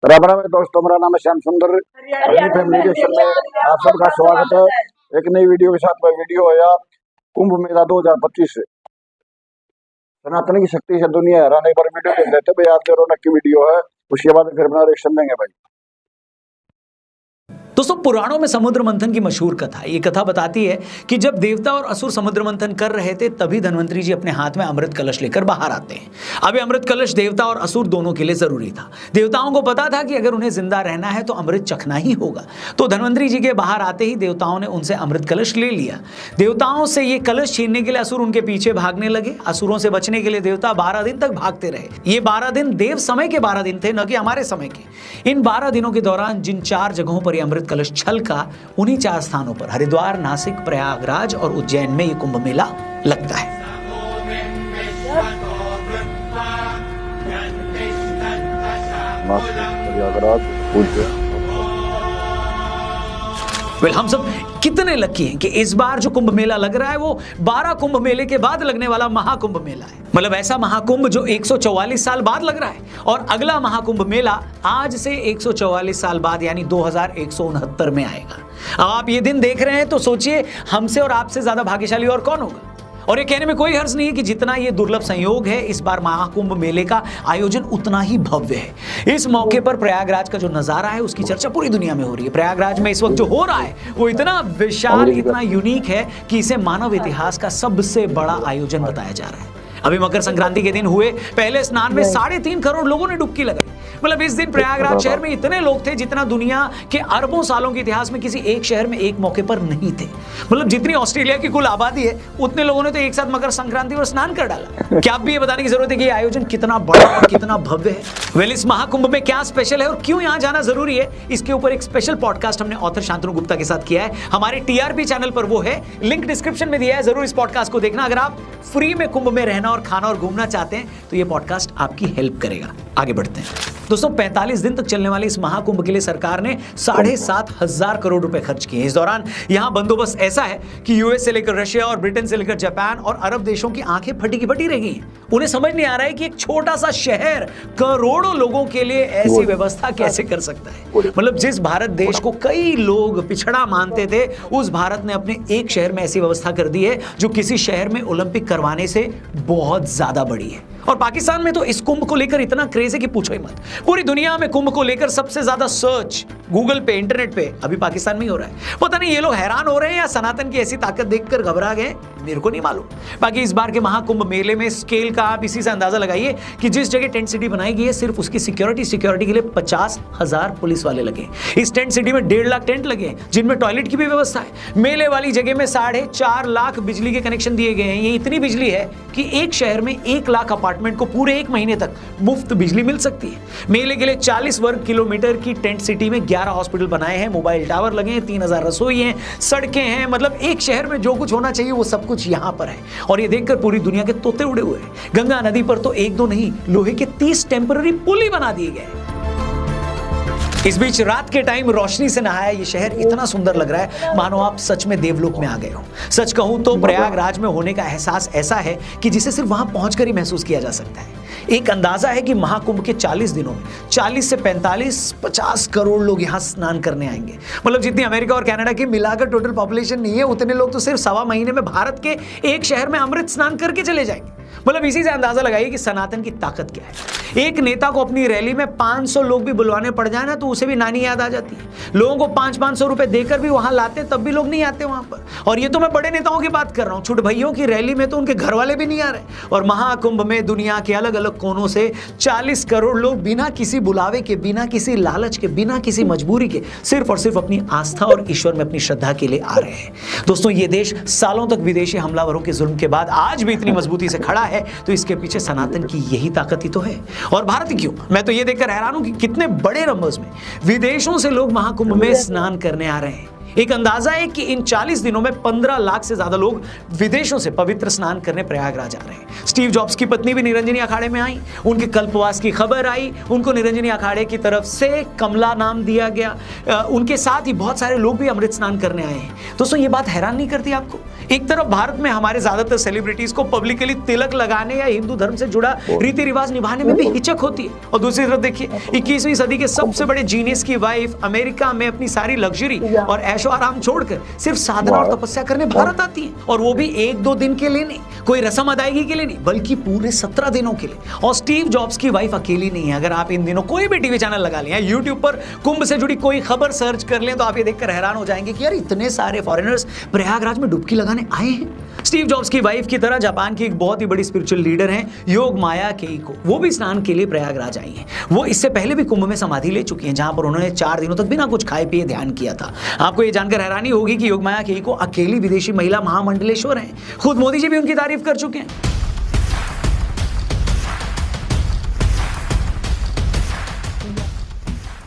बराबर में दोस्तों, मेरा नाम है श्याम सुंदर। अपनी फैमिली रिएक्शन में आप सबका स्वागत है। एक नई वीडियो के साथ में वीडियो है यार, कुंभ मेला 2025 से सनातन की शक्ति से दुनिया हैरान। एक बार वीडियो देख लेते भाई, आज जो रौनक की वीडियो है, उसके बाद फिर अपना रिएक्शन देंगे भाई। दोस्तों, पुराणों में समुद्र मंथन की मशहूर कथा है। ये कथा बताती है कि जब देवता और असुर समुद्र मंथन कर रहे थे, तभी धन्वंतरी जी अपने हाथ में अमृत कलश लेकर बाहर आते हैं। अब ये अमृत कलश देवता और असुर दोनों के लिए जरूरी था। देवताओं को पता था कि अगर उन्हें जिंदा रहना है तो अमृत चखना ही होगा। तो धन्वंतरी जी के बाहर आते ही देवताओं ने उनसे अमृत कलश ले लिया। देवताओं से ये कलश छीनने के लिए असुर उनके पीछे भागने लगे। असुरों से बचने के लिए देवता 12 दिन तक भागते रहे। ये 12 दिन देव समय के 12 दिन थे, न कि हमारे समय के। इन 12 दिनों के दौरान जिन 4 जगहों पर ये अमृत कलश छलका, उन्हीं 4 स्थानों पर हरिद्वार, नासिक, प्रयागराज और उज्जैन में ये कुंभ मेला लगता है। हम सब कितने लकी हैं कि इस बार जो कुंभ मेला लग रहा है वो 12 कुंभ मेले के बाद लगने वाला महाकुंभ मेला है। मतलब ऐसा महाकुंभ जो 144 साल बाद लग रहा है, और अगला महाकुंभ मेला आज से 144 साल बाद यानी 2169 में आएगा। अब आप ये दिन देख रहे हैं तो सोचिए, हमसे और आपसे ज्यादा भाग्यशाली और कौन होगा। और ये कहने में कोई हर्ज नहीं है कि जितना ये दुर्लभ संयोग है, इस बार महाकुंभ मेले का आयोजन उतना ही भव्य है। इस मौके पर प्रयागराज का जो नजारा है, उसकी चर्चा पूरी दुनिया में हो रही है। प्रयागराज में इस वक्त जो हो रहा है वो इतना विशाल, इतना यूनिक है कि इसे मानव इतिहास का सबसे बड़ा आयोजन बताया जा रहा है। अभी मकर संक्रांति के दिन हुए पहले स्नान में 3.5 करोड़ लोगों ने डुबकी लगाई। मतलब इस दिन प्रयागराज शहर में इतने लोग थे जितना दुनिया के अरबों सालों के इतिहास में किसी एक शहर में एक मौके पर नहीं थे। मतलब जितनी ऑस्ट्रेलिया की कुल आबादी है, उतने लोगों ने तो एक साथ मकर संक्रांति पर स्नान कर डाला। क्या आप भी ये बताने की जरूरत है कि ये आयोजन कितना बड़ा और कितना भव्य है? वेल, इस महाकुंभ में क्या स्पेशल है और क्यों यहाँ जाना जरूरी है, इसके ऊपर एक स्पेशल पॉडकास्ट हमने ऑथर शांतनु गुप्ता के साथ किया है। हमारे टीआरपी चैनल पर वो है, लिंक डिस्क्रिप्शन में दिया है। जरूर इस पॉडकास्ट को देखना। अगर आप फ्री में कुंभ में रहना और खाना और घूमना चाहते हैं तो ये पॉडकास्ट आपकी हेल्प करेगा। आगे बढ़ते हैं दोस्तों। 45 दिन तक चलने वाले इस महाकुंभ के लिए सरकार ने 7,500 करोड़ रुपए खर्च किए। इस दौरान यहां बंदोबस्त ऐसा है कि यूएस से लेकर रशिया और ब्रिटेन से लेकर जापान और अरब देशों की आंखें फटी की फटी रह गई हैं। उन्हें समझ नहीं आ रहा है कि एक छोटा सा शहर करोड़ों लोगों के लिए ऐसी व्यवस्था कैसे कर सकता है। मतलब जिस भारत देश को कई लोग पिछड़ा मानते थे, उस भारत ने अपने एक शहर में ऐसी व्यवस्था कर दी है जो किसी शहर में ओलंपिक करवाने से बहुत ज्यादा बड़ी है। और पाकिस्तान में तो इस कुंभ को लेकर इतना क्रेज है कि पूछो ही मत। पूरी दुनिया में कुंभ को लेकर सबसे ज्यादा सर्च गूगल पे, इंटरनेट पे अभी पाकिस्तान में ही हो रहा है। पता नहीं ये लोग हैरान हो रहे हैं या सनातन की ऐसी ताकत देखकर घबरा गए, मेरे को नहीं मालूम। बाकी इस बार के महाकुंभ मेले में स्केल का आप इसी से अंदाजा लगाइए कि जिस जगह टेंट सिटी बनाई गई है, सिर्फ उसकी सिक्योरिटी के लिए 50,000 पुलिस वाले लगे। इस टेंट सिटी में 1.5 लाख टेंट लगे हैं, जिनमें टॉयलेट की भी व्यवस्था है। मेले वाली जगह में 4.5 लाख बिजली के कनेक्शन दिए गए हैं। ये इतनी बिजली है कि एक शहर में 1 लाख अपार्टमेंट को पूरे 1 महीने तक मुफ्त बिजली मिल सकती है। मेले के लिए 40 वर्ग किलोमीटर की टेंट सिटी में 11 हॉस्पिटल बनाए हैं, मोबाइल टावर लगे हैं, 3000 रसोई हैं, सड़कें हैं। मतलब एक शहर में जो कुछ होना चाहिए वो सब कुछ यहां पर है। और ये देखकर पूरी दुनिया के तोते उड़े हुए हैं। गंगा नदी पर तो 1-2 नहीं, लोहे के 30 टेम्पररी पुल ही बना दिए गए। इस बीच रात के टाइम रोशनी से नहाया ये शहर इतना सुंदर लग रहा है मानो आप सच में देवलोक में आ गए हो। सच कहूं तो प्रयागराज में होने का एहसास ऐसा है कि जिसे सिर्फ वहां पहुंचकर ही महसूस किया जा सकता है। एक अंदाजा है कि महाकुंभ के 40 दिनों में 40 से 45-50 करोड़ लोग यहां स्नान करने आएंगे। मतलब जितनी अमेरिका और कनाडा की मिलाकर टोटल पॉपुलेशन नहीं है, उतने लोग तो सिर्फ 1.25 महीने में भारत के एक शहर में अमृत स्नान करके चले जाएंगे। मतलब इसी से अंदाजा लगाइए कि सनातन की ताकत क्या है। एक नेता को अपनी रैली में 500 लोग भी बुलवाने पड़ जाए ना, तो उसे भी नानी याद आ जाती है। लोगों को 500-500 रुपए देकर भी वहां लाते, तब भी लोग नहीं आते वहां पर। और ये तो मैं बड़े नेताओं की बात कर रहा हूं, छुट भइयों की रैली में तो उनके घर वाले भी नहीं आ रहे। और महाकुंभ में दुनिया के अलग अलग कोनों से 40 करोड़ लोग बिना किसी बुलावे के, बिना किसी लालच के, बिना किसी मजबूरी के, सिर्फ और सिर्फ अपनी आस्था और ईश्वर में अपनी श्रद्धा के लिए आ रहे हैं। दोस्तों, ये देश सालों तक विदेशी हमलावरों के जुल्म के बाद आज भी इतनी मजबूती से खड़ा है, तो इसके पीछे सनातन की यही ताकत ही तो है। और भारत क्यों, मैं तो ये देखकर हैरान हूं कि कितने बड़े नंबर्स में विदेशों से लोग महाकुंभ में स्नान करने आ रहे हैं। एक अंदाजा है कि इन 40 दिनों में 15 लाख से ज्यादा लोग विदेशों से पवित्र स्नान करने प्रयागराज आ रहे हैं। स्टीव जॉब्स की पत्नी भी निरंजनी अखाड़े में आई, उनके कल्पवास की खबर आई, उनको निरंजनी अखाड़े की तरफ से कमला नाम दिया गया। उनके साथ ही बहुत सारे लोग भी अमृत स्नान करने आए हैं। दोस्तों ये बात हैरान नहीं करती आपको? एक तरफ भारत में हमारे ज्यादातर सेलिब्रिटीज को पब्लिकली तिलक लगाने या हिंदू धर्म से जुड़ा रीति रिवाज निभाने में भी हिचक होती है, और दूसरी तरफ देखिए 21वीं सदी के सबसे बड़े जीनियस की वाइफ अमेरिका में अपनी सारी लग्जरी और ऐशो आराम छोड़कर सिर्फ साधना और तपस्या करने भारत आती है, और वो भी 1-2 दिन के लिए नहीं, कोई रस्म अदायगी के लिए नहीं, बल्कि पूरे 17 दिनों के लिए। और स्टीव जॉब्स की वाइफ अकेली नहीं है। अगर आप इन दिनों कोई भी टीवी चैनल लगा लें, यूट्यूब पर कुंभ से जुड़ी कोई खबर सर्च कर लें, तो आप ये देखकर हैरान हो जाएंगे कि यार इतने सारे फॉरेनर्स प्रयागराज में डुबकी लगाने आए हैं। स्टीव जॉब्स की वाइफ की तरह जापान की एक बहुत ही बड़ी स्पिरिचुअल लीडर हैं योग माया केइको, वो भी स्नान के लिए प्रयागराज आई हैं। वो इससे पहले भी कुंभ में समाधि ले चुकी हैं, जहां पर उन्होंने 4 दिनों तक बिना कुछ खाए पिए ध्यान किया था। आपको ये जानकर हैरानी होगी कि योग माया केइको अकेली विदेशी महिला महामंडलेश्वर हैं। खुद मोदी जी भी उनकी तारीफ कर चुके हैं।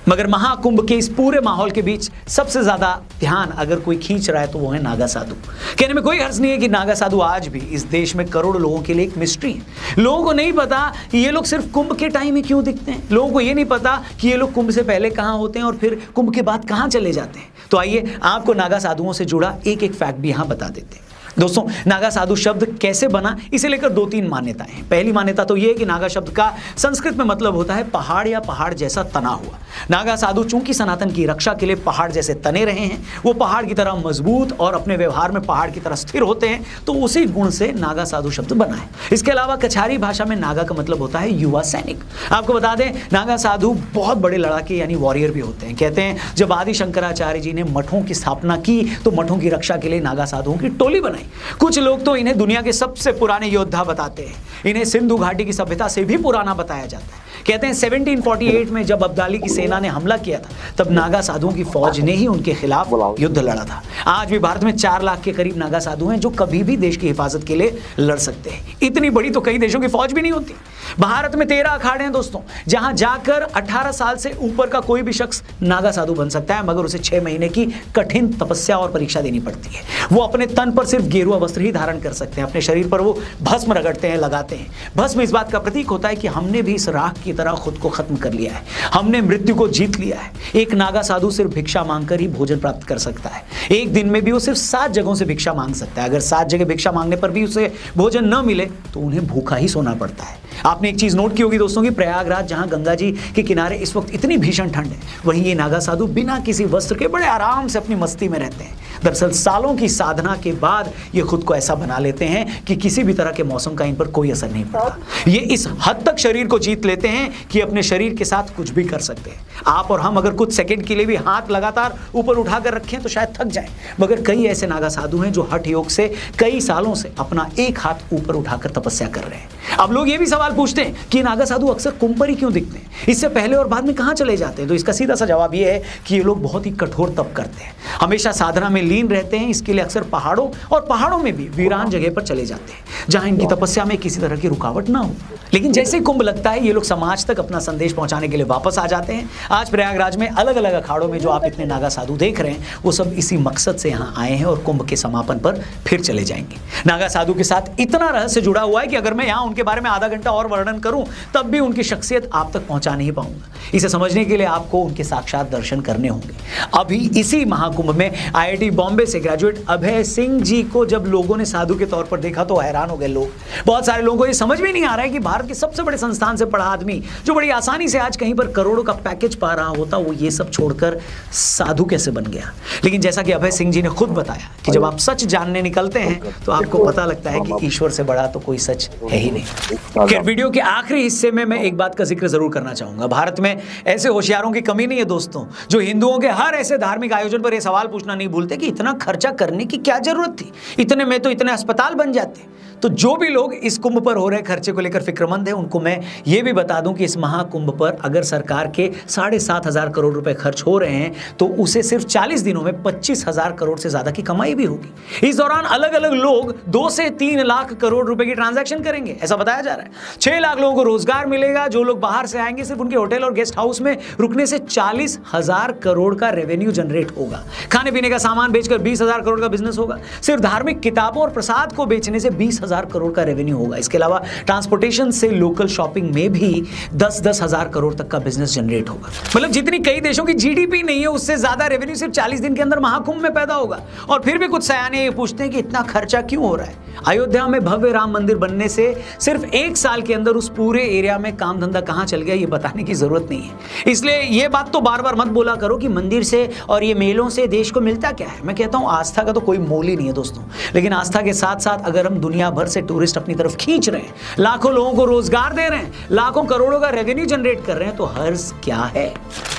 मगर महाकुंभ के इस पूरे माहौल के बीच सबसे ज्यादा ध्यान अगर कोई खींच रहा है तो वो है नागा साधु। कहने में कोई हर्ज नहीं है कि नागा साधु आज भी इस देश में करोड़ों लोगों के लिए एक मिस्ट्री है। लोगों को नहीं पता कि ये लोग सिर्फ कुंभ के टाइम में क्यों दिखते हैं। लोगों को ये नहीं पता कि ये लोग कुंभ से पहले कहाँ होते हैं और फिर कुंभ के बाद कहाँ चले जाते हैं। तो आइए आपको नागा साधुओं से जुड़ा एक एक फैक्ट भी यहाँ बता देते हैं। दोस्तों, नागा साधु शब्द कैसे बना, इसे लेकर 2-3 मान्यताएं हैं। पहली मान्यता तो यह है कि नागा शब्द का संस्कृत में मतलब होता है पहाड़ या पहाड़ जैसा तना हुआ। नागा साधु चूंकि सनातन की रक्षा के लिए पहाड़ जैसे तने रहे हैं, वो पहाड़ की तरह मजबूत और अपने व्यवहार में पहाड़ की तरह स्थिर होते हैं, तो उसी गुण से नागा साधु शब्द बना है। इसके अलावा कछारी भाषा में नागा का मतलब होता है युवा सैनिक। आपको बता दें, नागा साधु बहुत बड़े लड़ाके यानी वॉरियर भी होते हैं। कहते हैं जब आदि शंकराचार्य जी ने मठों की स्थापना की तो मठों की रक्षा के लिए नागा साधुओं की टोली बनाई। कुछ लोग तो इन्हें दुनिया के सबसे पुराने योद्धा बताते हैं। इन्हें सिंधु घाटी की सभ्यता से भी पुराना बताया जाता है। कहते हैं 1748 में जब अब्दाली की सेना ने हमला किया था, तब नागा साधुओं की फौज ने ही उनके खिलाफ युद्ध लड़ा था। आज भी भारत में 4 लाख के करीब नागा साधु हैं जो कभी भी देश की हिफाजत के लिए लड़ सकते हैं। इतनी बड़ी तो कई देशों की फौज भी नहीं होती। भारत में 13 अखाड़े हैं दोस्तों, जहां जाकर 18 साल से ऊपर का कोई भी शख्स नागा साधु बन सकता है, मगर उसे 6 महीने की कठिन तपस्या और परीक्षा देनी पड़ती है। वो अपने तन पर सिर्फ गेरुआ वस्त्र ही धारण कर सकते हैं। अपने शरीर पर वो भस्म रगड़ते हैं, लगाते हैं। भस्म इस बात का प्रतीक होता है कि हमने भी इस राख की तरह खुद को खत्म कर लिया है, हमने मृत्यु को जीत लिया है। एक नागा साधु सिर्फ भिक्षा मांगकर ही भोजन प्राप्त कर सकता है। एक दिन में भी वो सिर्फ 7 जगहों से भिक्षा मांग सकता है। अगर 7 जगह भिक्षा मांगने पर भी उसे भोजन न मिले तो उन्हें भूखा ही सोना पड़ता है। आपने एक चीज नोट की होगी दोस्तों कि प्रयागराज, जहां गंगा जी के किनारे इस वक्त इतनी भीषण ठंड है, वहीं ये नागा साधु बिना किसी वस्त्र के बड़े आराम से अपनी मस्ती में रहते हैं। दरअसल सालों की साधना के बाद ये खुद को ऐसा बना लेते हैं कि किसी भी तरह के मौसम का इन पर कोई असर नहीं पड़ता। ये इस हद तक शरीर को जीत लेते हैं कि अपने शरीर के साथ कुछ भी कर सकते हैं। आप और हम अगर कुछ सेकंड के लिए भी हाथ लगातार ऊपर उठाकर रखें तो शायद थक जाएं, मगर कई ऐसे नागा साधु हैं जो हठ योग से कई सालों से अपना एक हाथ ऊपर उठाकर तपस्या कर रहे हैं। अब लोग ये भी सवाल पूछते हैं कि नागा साधु अक्सर कुंभ पर ही क्यों दिखते हैं, इससे पहले और बाद में कहां चले जाते हैं? तो इसका सीधा सा जवाब यह है कि ये लोग बहुत ही कठोर तप करते हैं, हमेशा साधना में लीन रहते हैं। इसके लिए अक्सर पहाड़ों और पहाड़ों में भी वीरान जगह पर चले जाते हैं जहां इनकी तपस्या में किसी तरह की रुकावट ना हो। लेकिन जैसे कुंभ लगता है, ये लोग समाज तक अपना संदेश पहुंचाने के लिए वापस आ जाते हैं। आज प्रयागराज में अलग अलग अखाड़ों में जो आप इतने नागा साधु देख रहे हैं, वो सब इसी मकसद से यहाँ आए हैं और कुंभ के समापन पर फिर चले जाएंगे। नागा साधु के साथ इतना रहस्य जुड़ा हुआ है कि अगर मैं यहाँ उनके बारे में आधा घंटा और वर्णन करूं तब भी उनकी शख्सियत आप तक पहुंचा नहीं पाऊंगा। इसे समझने के लिए आपको उनके साक्षात दर्शन करने होंगे। अभी इसी महाकुंभ में IIT बॉम्बे से ग्रेजुएट अभय सिंह जी को जब लोगों ने साधु के तौर पर देखा तो हैरान हो गए लोग। बहुत सारे लोगों को ये समझ में नहीं आ रहा है कि भारत के सबसे बड़े संस्थान से पढ़ा आदमी जो बड़ी आसानी से आज कहीं पर करोड़ों का पैकेज पा रहा होता, वो ये सब छोड़कर साधु कैसे बन गया। लेकिन जैसा कि अभय सिंह जी ने खुद बताया कि जब आप सच जानने निकलते हैं तो आपको पता लगता है कि ईश्वर से बड़ा तो कोई सच है ही नहीं। खैर, वीडियो के आखिरी हिस्से में मैं एक बात का जिक्र जरूर करना चाहूंगा। भारत में ऐसे होशियारों की कमी नहीं है दोस्तों, जो हिंदुओं के हर ऐसे धार्मिक आयोजन पर यह सवाल पूछना नहीं भूलते कि इतना खर्चा करने की क्या जरूरत थी, इतने में तो इतने अस्पताल बन जाते। तो जो भी लोग इस कुंभ पर हो रहे खर्चे को लेकर फिक्रमंद है, उनको मैं ये भी बता दूं कि इस महाकुंभ पर अगर सरकार के 7,500 करोड़ रुपए खर्च हो रहे हैं तो उसे सिर्फ 40 दिनों में 25,000 करोड़ से ज्यादा की कमाई भी होगी। इस दौरान अलग अलग लोग 2 से 3 लाख करोड़ रुपए की ट्रांजैक्शन करेंगे, ऐसा बताया जा रहा है। 6 लाख लोगों को रोजगार मिलेगा। जो लोग बाहर से आएंगे सिर्फ उनके होटल और गेस्ट हाउस में रुकने से 40,000 करोड़ का रेवेन्यू जनरेट होगा। खाने पीने का सामान बेचकर 20,000 करोड़ का बिजनेस होगा। सिर्फ धार्मिक किताबों और प्रसाद को बेचने से 20,000 करोड़ का रेवेन्यू होगा। इसके अलावा ट्रांसपोर्टेशन से लोकल शॉपिंग में भी 10-10 हजार करोड़ तक का बिजनेस जनरेट होगा। मतलब जितनी कई देशों की जीडीपी नहीं है उससे ज्यादा रेवेन्यू सिर्फ 40 दिन के अंदर महाकुंभ में पैदा होगा। और फिर भी कुछ सयाने ये पूछते हैं कि इतना खर्चा क्यों हो रहा है। अयोध्या में भव्य राम मंदिर बनने से सिर्फ 1 साल के अंदर उस पूरे एरिया में काम धंधा कहां चल गया ये बताने की जरूरत नहीं है। इसलिए ये बात तो बार बार मत बोला करो कि मंदिर से और ये मेलों से देश को मिलता क्या है। मैं कहता हूं आस्था का तो कोई मोल ही नहीं है दोस्तों, लेकिन आस्था के साथ साथ अगर हम दुनिया भर से टूरिस्ट अपनी तरफ खींच रहे हैं, लाखों लोगों को रोजगार दे रहे हैं, लाखों करोड़ों का रेवेन्यू जनरेट कर रहे हैं, तो हर्ज क्या है।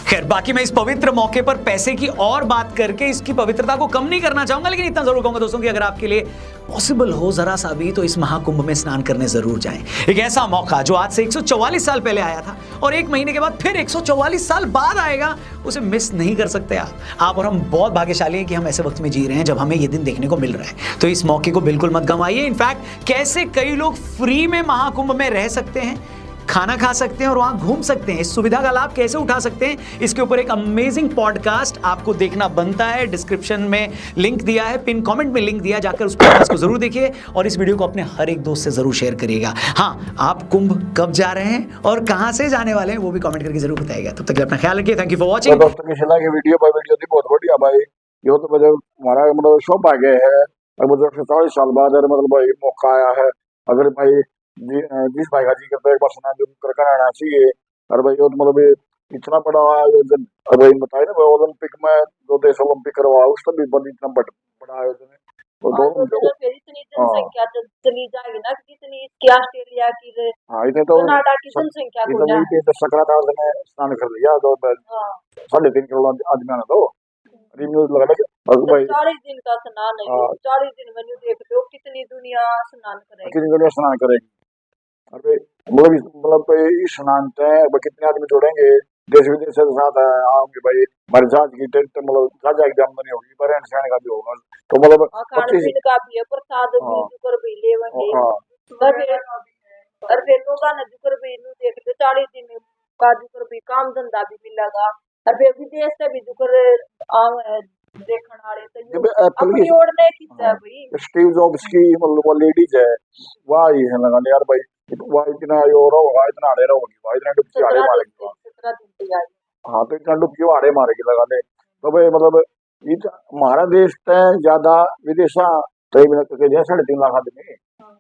खैर बाकी मैं इस पवित्र मौके पर पैसे की और बात करके इसकी पवित्रता को कम नहीं करना चाहूंगा, लेकिन इतना जरूर कहूंगा दोस्तों कि अगर आपके लिए पॉसिबल हो जरा सा भी तो इस महाकुंभ में स्नान करने जरूर जाएं। एक ऐसा मौका जो आज से 144 साल पहले आया था और 1 महीने के बाद फिर 144 साल बाद आएगा, उसे मिस नहीं कर सकते आप और हम बहुत भाग्यशाली हैं कि हम ऐसे वक्त में जी रहे हैं जब हमें ये दिन देखने को मिल रहा है। तो इस मौके को बिल्कुल मत गंवाइए। इनफैक्ट कैसे कई लोग फ्री में महाकुंभ में रह सकते हैं, खाना खा सकते हैं और वहां घूम सकते हैं, इस सुविधा का लाभ कैसे उठा सकते हैं, इसके ऊपर एक अमेजिंग पॉडकास्ट आपको देखना बनता है। डिस्क्रिप्शन में लिंक दिया है, पिन कमेंट में लिंक दिया, जाकर उस पॉडकास्ट को जरूर देखिए और इस वीडियो को अपने हर एक दोस्त से जरूर शेयर करिएगा। हाँ, आप कुंभ कब जा रहे हैं और कहां से जाने वाले हैं वो भी कमेंट करके जरूर बताइएगा। तब तक अपना ख्याल रखिए। Thank you for watching. दोस्तों की सलाह की वीडियो बाय वीडियो थी, बहुत बढ़िया भाई। ये तो मुझे हमारा मतलब शौक आ गया है और मुझे 40 साल बाद मतलब भाई मौका आया है। अगर भाई जिस भाई का जी करता है एक बार स्नान जरूर करके आना चाहिए। और भाई वो तो मतलब इतना बड़ा आयोजन, और भाई बताए ना ओलंपिक में जो देश ओलंपिक करवा उसका भी इतना बड़ा आयोजन है। तो दोनों फिर इतनी जनसंख्या चली जाएगी ना, कितनी इसकी ऑस्ट्रेलिया की इतने तो कनाडा की जनसंख्या को सकरात में स्नान कर लिया तो 3.5 करोड़ आदमी आना तो न्यूज लगा भाई 40 दिन का स्नान है। 40 दिन में देख लो कितनी दुनिया स्नान करेगी, कितनी दुनिया स्नान करेगी। अरे मतलब इस स्नान से कितने आदमी जोड़ेंगे, देश विदेश के साथ आएंगे भाई। हमारे जहाज की मतलब जहाज की आमदनी होगी, रहन सहन का भी होगा, तो मतलब खाने पीने का भी है, प्रसाद भी जुकर भी लेंगे। और फिर लोग ना जुकर भी देख लो 40 दिन का जुकर भी काम धंधा भी मिलेगा। और फिर विदेश से भी जुकर देखने वाले तो अपनी ओर नहीं खींचा भाई। स्टीव जॉब्स की मतलब वो लेडीज है वह ही है लगा यार भाई वह इतना होगा, इतना आड़े रहोगी, वह इतना डुबकी आड़े मारेगी। 17 दिन की। हाँ तो इतना डुबकी आड़े मारेगी लगा ले। तो भाई मतलब हमारा देश तय ज्यादा विदेशा कई मिनट के 3.5 लाख आदमी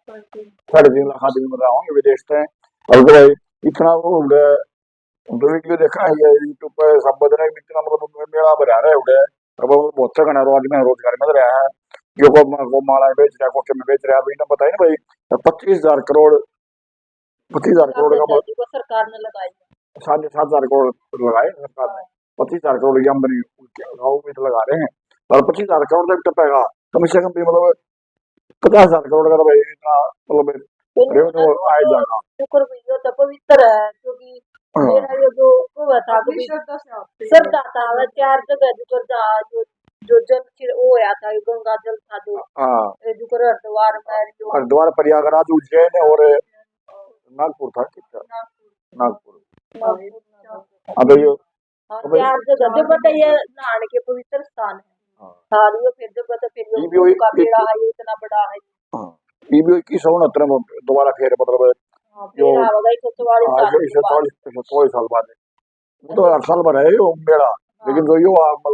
3.5 लाख आदमी मतलब होंगे विदेश तय। और तो भाई इतना वो वीडियो देखा है यूट्यूब पर सब बदने इतना मतलब मेला भरा रहे उड़े। अब बहुत से आदमी रोजगार मिल रहा है, जो को माला बेच रहा है, कोटे में बेच रहा है। अभी बताइए ना भाई 25,000 करोड़ का सरकार ने लगाई 7,500 करोड़ लगाए सरकार ने। 25,000 करोड़ की आमदनी गाँव में लगा रहे हैं और 25,000 करोड़ तक टपेगा कम से कम भी मतलब 50,000 करोड़ का भाई इतना मतलब रेवेन्यू आए जाएगा। शुक्र भैया तो पवित्र है क्योंकि मेरा ये जो था श्रद्धा था 4 जगह जो जल वो आया था, गंगा जल था जो हरिद्वार प्रयागराज उज्जैन और नागपुर था। नागपुर 4 जगह जो बट ये नहाने के पवित्र स्थान है। सारी फिर फिर का बेड़ा है इतना बड़ा है। ये भी 2169 में दोबारा फिर मतलब जो 144 साल बाद वो तो हर साल भर है वो मेला, लेकिन जो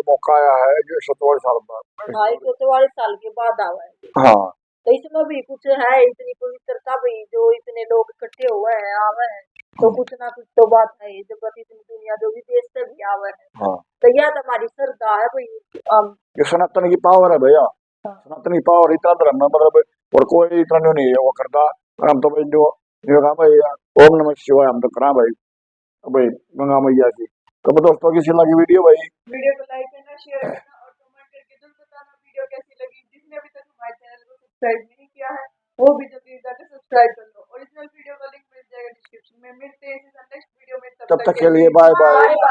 मौका आया है जो 144 साल बाद 144 साल के बाद आवा है। हाँ तो इसमें भी कुछ है, इतनी पवित्रता भी जो इतने लोग इकट्ठे हुए हैं आवे हैं तो कुछ ना कुछ तो बात है। जब इतनी दुनिया जो विदेश से भी आवे है तो यह हमारी श्रद्धा है भाई। ये सनातन की पावर है भैया, सनातन की पावर इतना धर्म मतलब और कोई इतना नहीं है वो करता। हम तो भाई जो भाई ओम नमः शिवाय हम तो करा भाई गंगा मैया की। तो दोस्तों किसी लगी वीडियो भाई वीडियो को लाइक करना, शेयर करना और कमेंट करके जरूर बताना वीडियो कैसी लगी। जिसने अभी तक हमारे चैनल को सब्सक्राइब नहीं किया है वो भी जल्दी जाके सब्सक्राइब कर लो। ओरिजिनल वीडियो का लिंक मिल जाएगा डिस्क्रिप्शन में। मिलते हैं नेक्स्ट वीडियो में, तब तक के लिए बाय बाय।